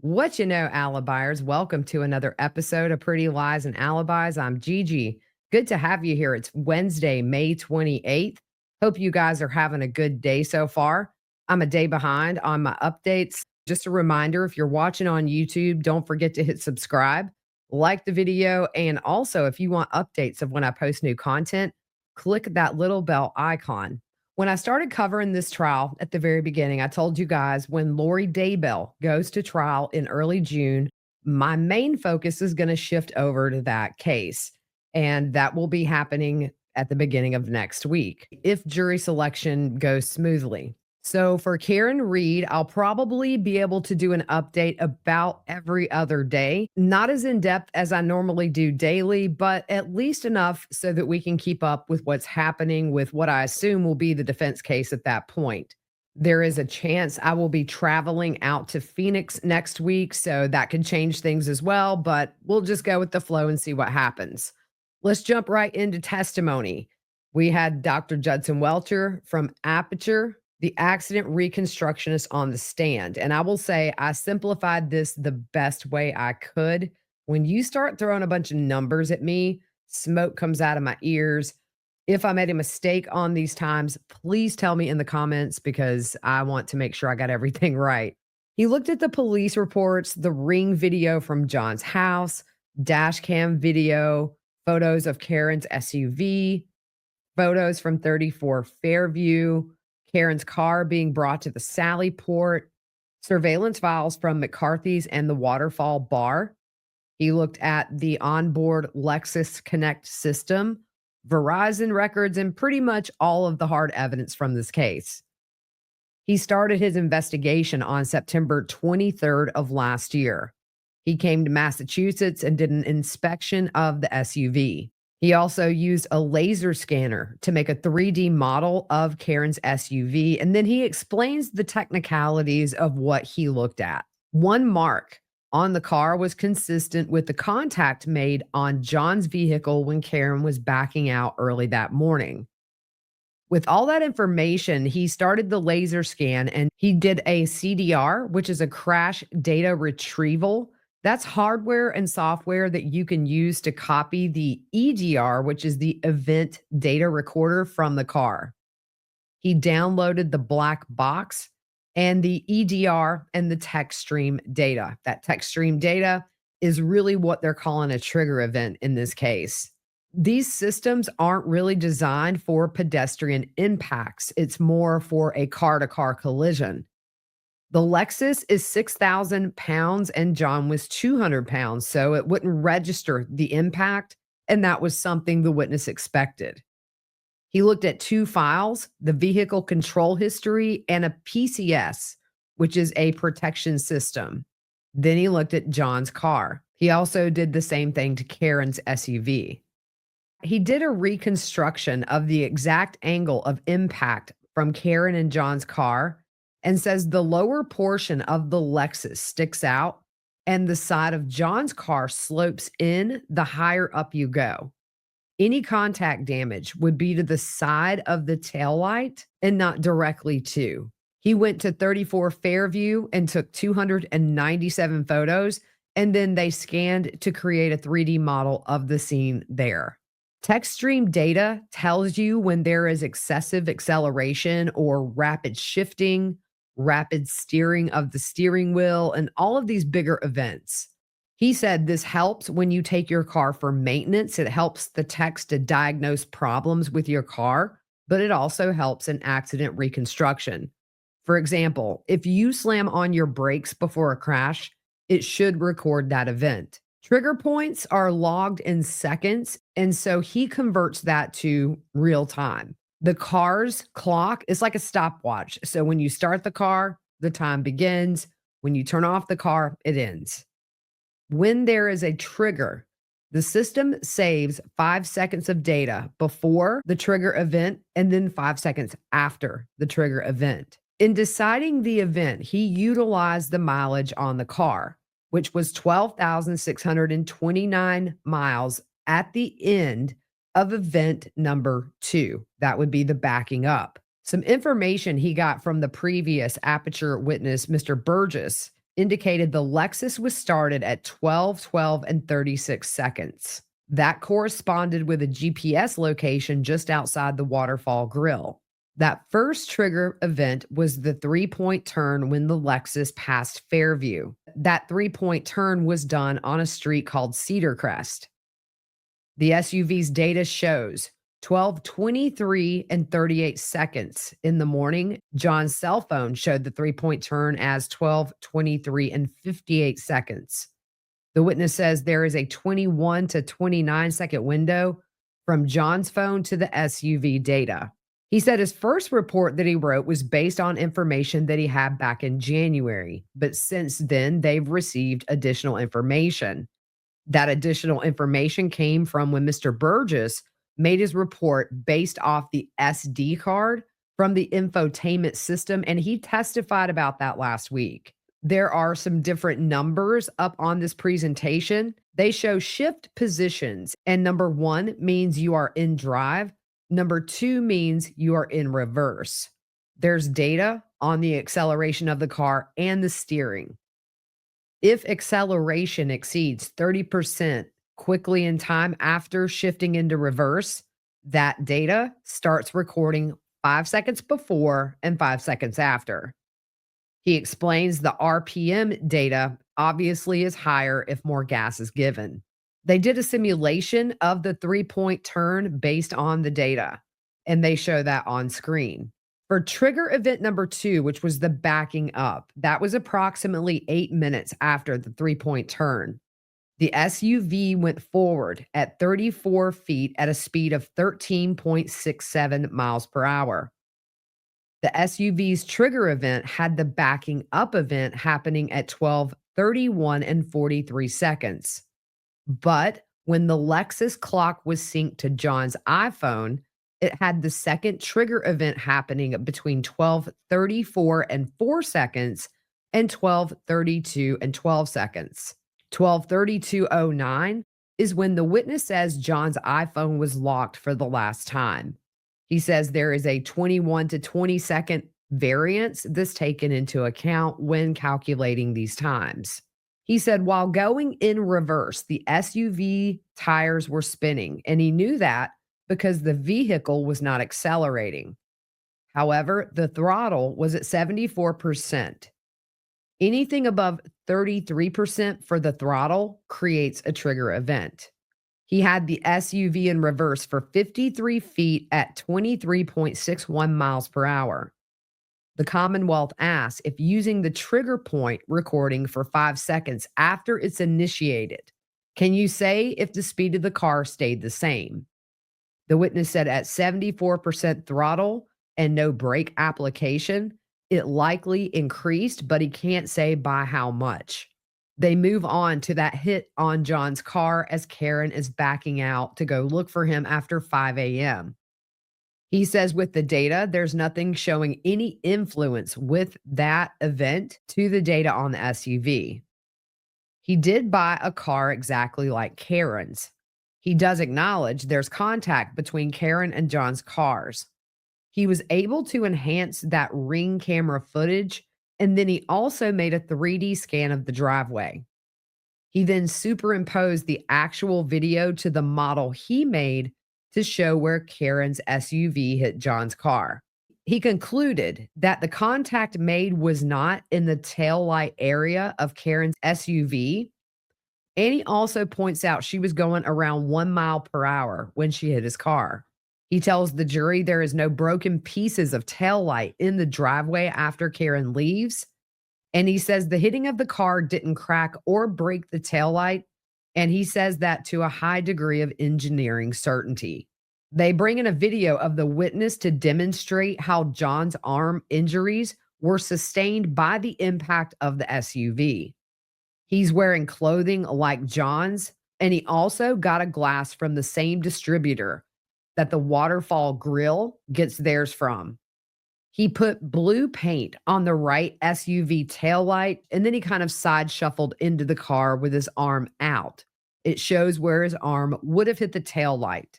What you know, Alibis. Welcome to another episode of Pretty Lies and Alibis. I'm Gigi. Good to have you here. It's Wednesday, May 28th. Hope you guys are having a good day so far. I'm a day behind on my updates. Just a reminder, if you're watching on YouTube, don't forget to hit subscribe, like the video, and also if you want updates of when I post new content, click that little bell icon. When I started covering this trial at the very beginning, I told you guys when Lori Daybell goes to trial in early June, my main focus is going to shift over to that case. And that will be happening at the beginning of next week if jury selection goes smoothly. So for Karen Reed, I'll probably be able to do an update about every other day, not as in depth as I normally do daily, but at least enough so that we can keep up with what's happening with what I assume will be the defense case at that point. There is a chance I will be traveling out to Phoenix next week, so that could change things as well, but we'll just go with the flow and see what happens. Let's jump right into testimony. We had Dr. Judson Welcher from Aperture, the accident reconstructionist, on the stand. And I will say I simplified this the best way I could. When you start throwing a bunch of numbers at me, smoke comes out of my ears. If I made a mistake on these times, please tell me in the comments because I want to make sure I got everything right. He looked at the police reports, the ring video from John's house, dash cam video, photos of Karen's SUV, photos from 34 Fairview, Karen's car being brought to the Sally Port, surveillance files from McCarthy's and the Waterfall Bar. He looked at the onboard Lexus Connect system, Verizon records, and pretty much all of the hard evidence from this case. He started his investigation on September 23rd of last year. He came to Massachusetts and did an inspection of the SUV. He also used a laser scanner to make a 3D model of Karen's SUV, and then he explains the technicalities of what he looked at. One mark on the car was consistent with the contact made on John's vehicle when Karen was backing out early that morning. With all that information, he started the laser scan and he did a CDR, which is a crash data retrieval. That's hardware and software that you can use to copy the EDR, which is the event data recorder from the car. He downloaded the black box and the EDR and the text stream data. That text stream data is really what they're calling a trigger event in this case. These systems aren't really designed for pedestrian impacts. It's more for a car-to-car collision. The Lexus is 6,000 pounds and John was 200 pounds, so it wouldn't register the impact, and that was something the witness expected. He looked at two files, the vehicle control history and a PCS, which is a protection system. Then he looked at John's car. He also did the same thing to Karen's SUV. He did a reconstruction of the exact angle of impact from Karen and John's car and says the lower portion of the Lexus sticks out and the side of John's car slopes in the higher up you go. Any contact damage would be to the side of the taillight and not directly to. He went to 34 Fairview and took 297 photos, and then they scanned to create a 3D model of the scene there. Text stream data tells you when there is excessive acceleration or rapid shifting, rapid steering of the steering wheel, and all of these bigger events. He said this helps when you take your car for maintenance. It helps the text to diagnose problems with your car, but it also helps in accident reconstruction. For example, if you slam on your brakes before a crash, it should record that event. Trigger points are logged in seconds, and so he converts that to real time. The car's clock is like a stopwatch. So when you start the car, the time begins. When you turn off the car, it ends. When there is a trigger, the system saves 5 seconds of data before the trigger event and then 5 seconds after the trigger event. In deciding the event, he utilized the mileage on the car, which was 12,629 miles at the end of event number 2. That would be the backing up. Some information he got from the previous Aperture witness, Mr. Burgess, indicated the Lexus was started at 12:12 and 36 seconds. That corresponded with a GPS location just outside the Waterfall Grill. That first trigger event was the 3-point turn when the Lexus passed Fairview. That 3-point turn was done on a street called Cedar Crest. The SUV's data shows 12:23 and 38 seconds in the morning. John's cell phone showed the 3-point turn as 12:23 and 58 seconds. The witness says there is a 21 to 29 second window from John's phone to the SUV data. He said his first report that he wrote was based on information that he had back in January, but since then they've received additional information. That additional information came from when Mr. Burgess made his report based off the SD card from the infotainment system, and he testified about that last week. There are some different numbers up on this presentation. They show shift positions, and number 1 means you are in drive. Number 2 means you are in reverse. There's data on the acceleration of the car and the steering. If acceleration exceeds 30% quickly in time after shifting into reverse, that data starts recording 5 seconds before and 5 seconds after. He explains the RPM data obviously is higher if more gas is given. They did a simulation of the 3-point turn based on the data, and they show that on screen. For trigger event number 2, which was the backing up, that was approximately 8 minutes after the 3-point turn. The SUV went forward at 34 feet at a speed of 13.67 miles per hour. The SUV's trigger event had the backing up event happening at 12:31 and 43 seconds. But when the Lexus clock was synced to John's iPhone, it had the second trigger event happening between 12:34 and 4 seconds and 12:32 and 12 seconds. 12:32:09 is when the witness says John's iPhone was locked for the last time. He says there is a 21 to 20 second variance that's taken into account when calculating these times. He said while going in reverse, the SUV tires were spinning, and he knew that because the vehicle was not accelerating. However, the throttle was at 74%. Anything above 33% for the throttle creates a trigger event. He had the SUV in reverse for 53 feet at 23.61 miles per hour. The Commonwealth asks if using the trigger point recording for 5 seconds after it's initiated, can you say if the speed of the car stayed the same? The witness said at 74% throttle and no brake application, it likely increased, but he can't say by how much. They move on to that hit on John's car as Karen is backing out to go look for him after 5 a.m. He says with the data, there's nothing showing any influence with that event to the data on the SUV. He did buy a car exactly like Karen's. He does acknowledge there's contact between Karen and John's cars. He was able to enhance that ring camera footage, and then he also made a 3D scan of the driveway. He then superimposed the actual video to the model he made to show where Karen's SUV hit John's car. He concluded that the contact made was not in the taillight area of Karen's SUV, and he also points out she was going around 1 mile per hour when she hit his car. He tells the jury there is no broken pieces of taillight in the driveway after Karen leaves. And he says the hitting of the car didn't crack or break the taillight. And he says that to a high degree of engineering certainty. They bring in a video of the witness to demonstrate how John's arm injuries were sustained by the impact of the SUV. He's wearing clothing like John's, and he also got a glass from the same distributor that the Waterfall Grill gets theirs from. He put blue paint on the right SUV taillight, and then he kind of side shuffled into the car with his arm out. It shows where his arm would have hit the taillight.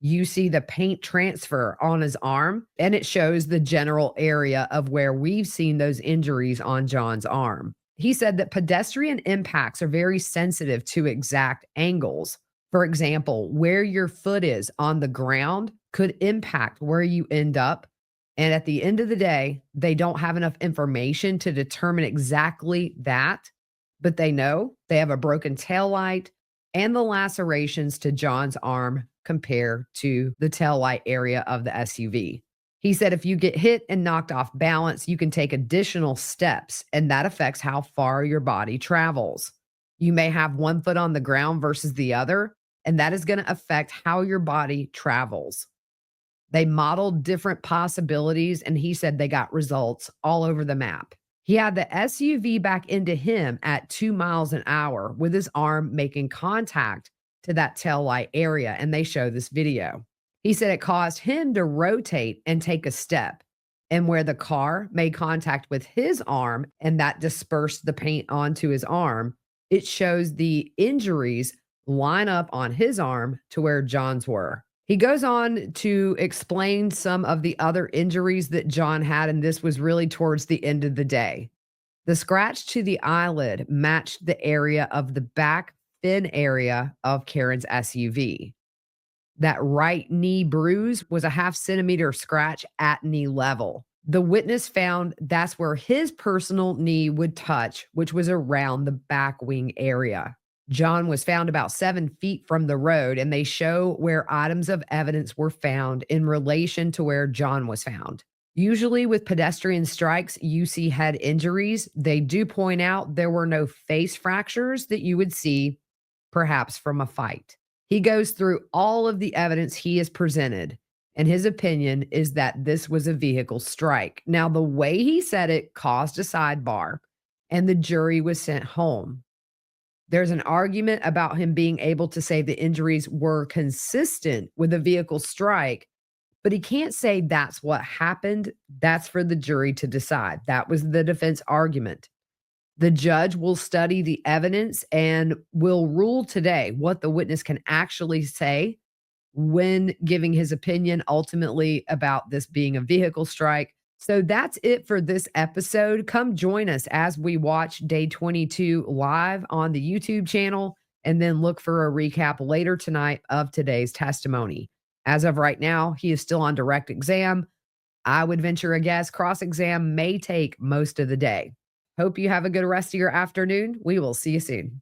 You see the paint transfer on his arm, and it shows the general area of where we've seen those injuries on John's arm. He said that pedestrian impacts are very sensitive to exact angles. For example, where your foot is on the ground could impact where you end up. And at the end of the day, they don't have enough information to determine exactly that, but they know they have a broken tail light and the lacerations to John's arm compare to the tail light area of the SUV. He said if you get hit and knocked off balance, you can take additional steps, and that affects how far your body travels. You may have one foot on the ground versus the other, and that is going to affect how your body travels. They modeled different possibilities, and he said they got results all over the map. He had the SUV back into him at 2 miles an hour with his arm making contact to that tail light area, and they show this video. He said it caused him to rotate and take a step, and where the car made contact with his arm and that dispersed the paint onto his arm, it shows the injuries line up on his arm to where John's were. He goes on to explain some of the other injuries that John had, and this was really towards the end of the day. The scratch to the eyelid matched the area of the back fin area of Karen's SUV. That right knee bruise was a half centimeter scratch at knee level. The witness found that's where his personal knee would touch, which was around the back wing area. John was found about 7 feet from the road, and they show where items of evidence were found in relation to where John was found. Usually, with pedestrian strikes, you see head injuries. They do point out there were no face fractures that you would see, perhaps from a fight. He goes through all of the evidence he has presented, and his opinion is that this was a vehicle strike. Now, the way he said it caused a sidebar, and the jury was sent home. There's an argument about him being able to say the injuries were consistent with a vehicle strike, but he can't say that's what happened. That's for the jury to decide. That was the defense argument. The judge will study the evidence and will rule today what the witness can actually say when giving his opinion ultimately about this being a vehicle strike. So that's it for this episode. Come join us as we watch day 22 live on the YouTube channel, and then look for a recap later tonight of today's testimony. As of right now, he is still on direct exam. I would venture a guess cross exam may take most of the day. Hope you have a good rest of your afternoon. We will see you soon.